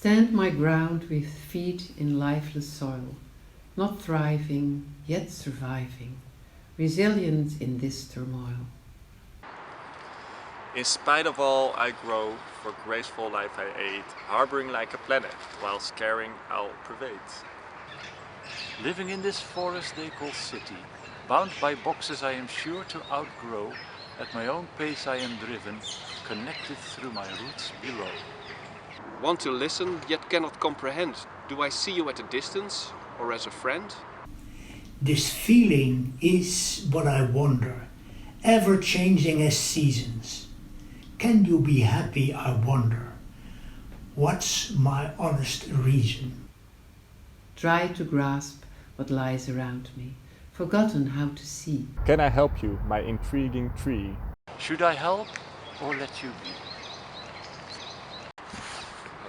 Stand my ground with feet in lifeless soil, not thriving, yet surviving, resilient in this turmoil. In spite of all I grow, for graceful life I aid, harboring like a planet, whilst caring I'll pervade. Living in this forest they call city, bound by boxes I am sure to outgrow, at my own pace I am driven, connected through my roots below. Want to listen, yet cannot comprehend. Do I see you at a distance, or as a friend? This feeling is what I wonder, ever changing as seasons. Can you be happy, I wonder? What's my honest reason? Try to grasp what lies around me, forgotten how to see. Can I help you, my intriguing tree? Should I help or let you be?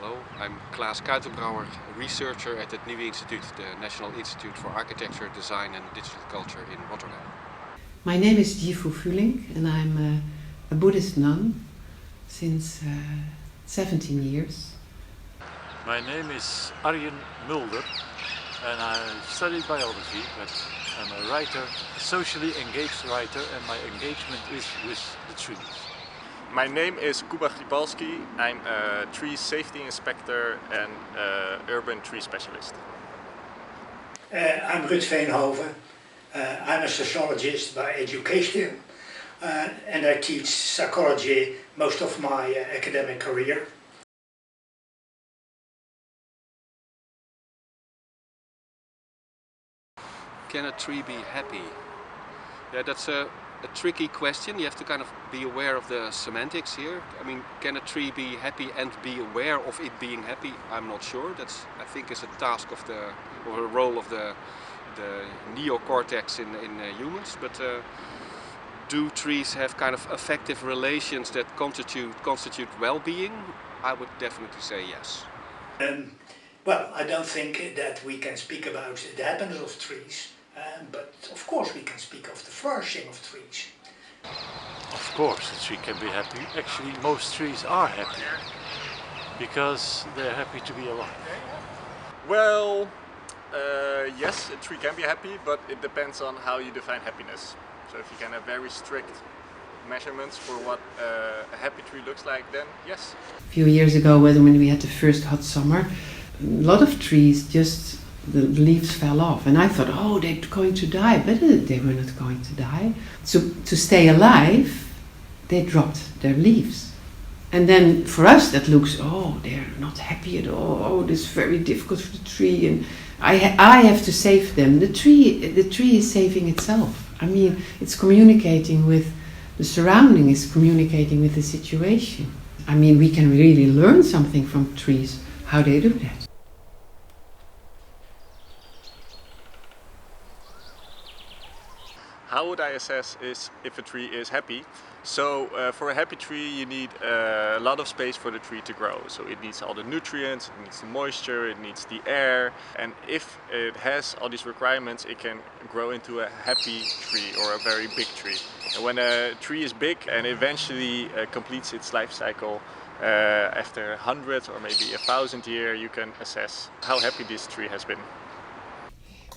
Hello, I'm Klaas Kuitenbrouwer, a researcher at het Nieuwe Instituut, the National Institute for Architecture, Design and Digital Culture in Rotterdam. My name is Jifu Fuling and I'm a Buddhist nun since 17 years. My name is Arjen Mulder and I studied biology, but I'm a writer, a socially engaged writer, and my engagement is with the trees. My name is Kuba Gripalski. I'm a tree safety inspector and urban tree specialist. I'm Ruud Veenhoven. I'm a sociologist by education and I teach psychology most of my academic career. Can a tree be happy? Yeah, that's a tricky question. You have to kind of be aware of the semantics here. I mean, can a tree be happy and be aware of it being happy? I'm not sure. That's, I think, is a task of or a role of the neocortex in humans. But do trees have kind of affective relations that constitute well-being? I would definitely say yes. Well, I don't think that we can speak about the happiness of trees, but of course we can speak of the flourishing of trees. Of course, a tree can be happy. Actually, most trees are happy because they're happy to be alive. Well, yes, a tree can be happy, but it depends on how you define happiness. So if you can have very strict measurements for what a happy tree looks like, then yes. A few years ago, when we had the first hot summer, a lot of trees the leaves fell off, and I thought, oh, they're going to die, but they were not going to die. So to stay alive, they dropped their leaves. And then for us that looks, oh, they're not happy at all, oh, this is very difficult for the tree, and I have to save them. The tree is saving itself. I mean, it's communicating with the surrounding, is communicating with the situation. I mean, we can really learn something from trees, how they do that. How would I assess if a tree is happy? So for a happy tree you need a lot of space for the tree to grow. So it needs all the nutrients, it needs the moisture, it needs the air. And if it has all these requirements, it can grow into a happy tree or a very big tree. And when a tree is big and eventually completes its life cycle, after hundreds or maybe 1,000 years, you can assess how happy this tree has been.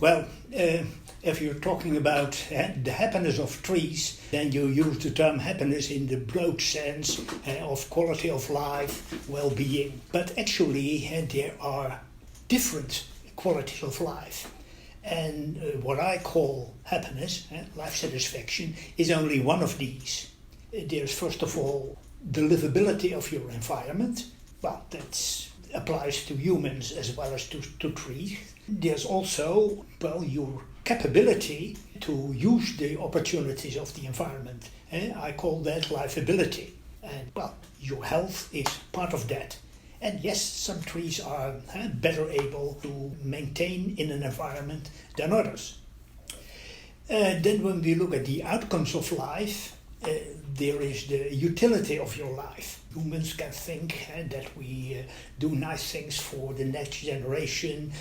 Well, if you're talking about the happiness of trees, then you use the term happiness in the broad sense of quality of life, well-being. But actually, there are different qualities of life. And what I call happiness, life satisfaction, is only one of these. There's first of all the livability of your environment. Well, that applies to humans as well as to trees. There's also, well, your capability to use the opportunities of the environment. I call that lifeability. And, well, your health is part of that. And yes, some trees are better able to maintain in an environment than others. Then when we look at the outcomes of life, there is the utility of your life. Humans can think that we do nice things for the next generation,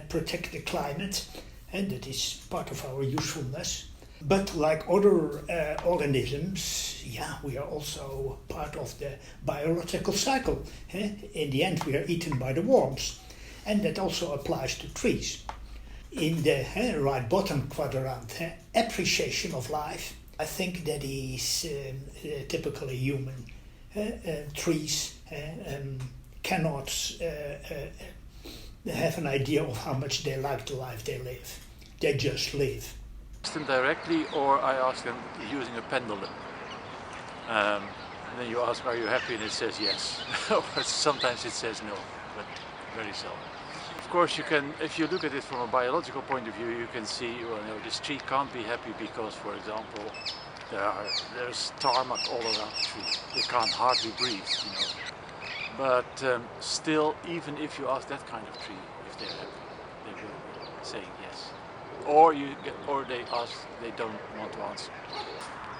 protect the climate, and that is part of our usefulness. But like other organisms, yeah, we are also part of the biological cycle. In the end, we are eaten by the worms. And that also applies to trees. In the right bottom quadrant, appreciation of life, I think that is typically human. Trees cannot have an idea of how much they like the life they live. They just live. Ask them directly, or I ask them using a pendulum. And then you ask, are you happy? And it says yes. Sometimes it says no, but very seldom. Of course, you can, if you look at it from a biological point of view, you can see, well, this tree can't be happy because, for example, there's tarmac all around the tree. They can't hardly breathe, But still, even if you ask that kind of tree if they're happy, they will be saying yes. Or they don't want to answer.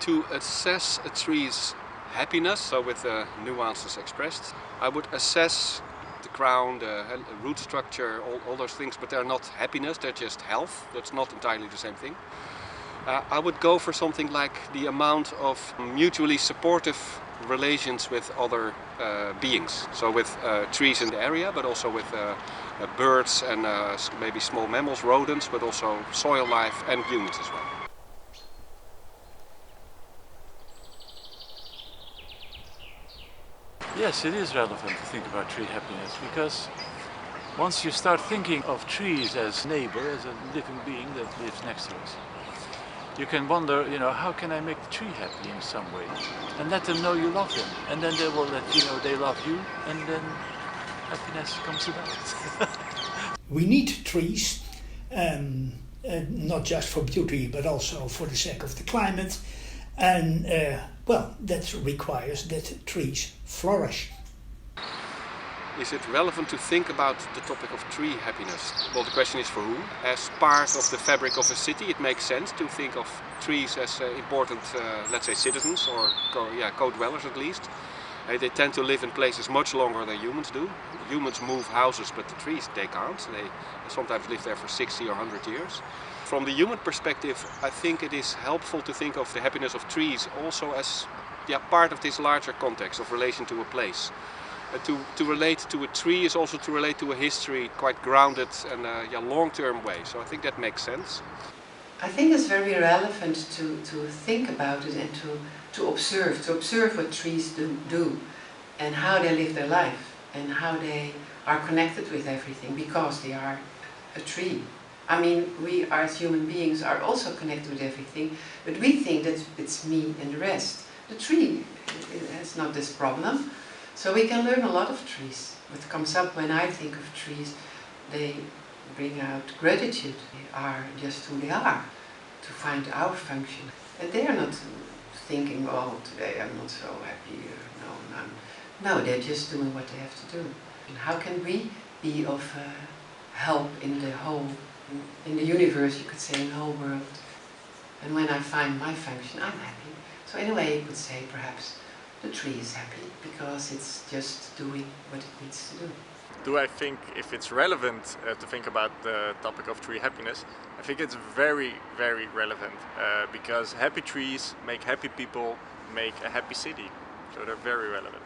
To assess a tree's happiness, so with the nuances expressed, I would assess the crown, the root structure, all those things, but they're not happiness, they're just health. That's not entirely the same thing. I would go for something like the amount of mutually supportive relations with other beings. So with trees in the area, but also with birds and maybe small mammals, rodents, but also soil life and humans as well. Yes, it is relevant to think about tree happiness, because once you start thinking of trees as neighbor, as a living being that lives next to us, you can wonder, how can I make the tree happy in some way? And let them know you love them. And then they will let you know they love you, and then happiness comes about. We need trees, not just for beauty, but also for the sake of the climate. And, that requires that trees flourish. Is it relevant to think about the topic of tree happiness? Well, the question is for whom? As part of the fabric of a city, it makes sense to think of trees as important, let's say, citizens or co-dwellers at least. They tend to live in places much longer than humans do. Humans move houses, but the trees, they can't. They sometimes live there for 60 or 100 years. From the human perspective, I think it is helpful to think of the happiness of trees also as part of this larger context of relation to a place. To relate to a tree is also to relate to a history, quite grounded and long-term way. So I think that makes sense. I think it's very relevant to think about it and to observe what trees do and how they live their life and how they are connected with everything because they are a tree. I mean, we as human beings are also connected with everything, but we think that it's me and the rest. The tree has not this problem. So we can learn a lot of trees. What comes up when I think of trees, they bring out gratitude. They are just who they are, to find our function. And they are not thinking, oh, today I'm not so happy. No, they're just doing what they have to do. And how can we be of help in the universe, you could say, in the whole world? And when I find my function, I'm happy. So in a way, you could say, perhaps, the tree is happy because it's just doing what it needs to do. Do I think if it's relevant to think about the topic of tree happiness? I think it's very, very relevant because happy trees make happy people, make a happy city. So they're very relevant.